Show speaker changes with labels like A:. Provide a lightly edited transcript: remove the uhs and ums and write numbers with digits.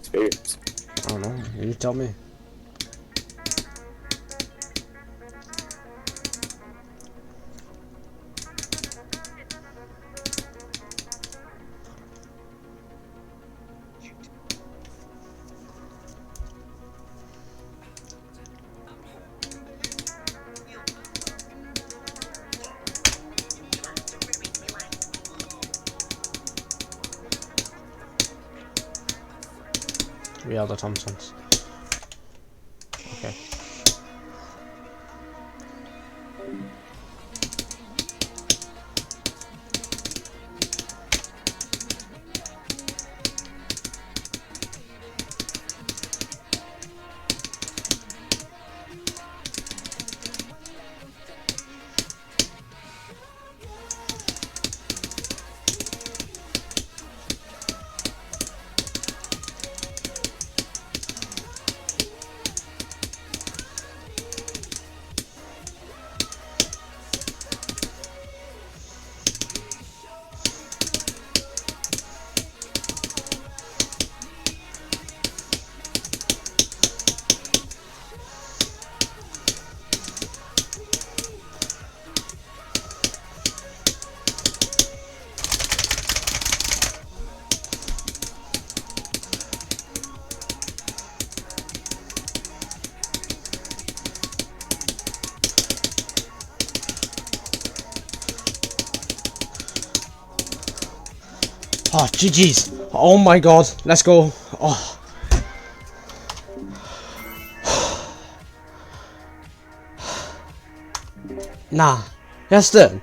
A: experience?
B: I don't know. You tell me. We are the Thompsons. Okay. Oh, GG's. Oh my god. Let's go. Oh. Nah. Yes, then.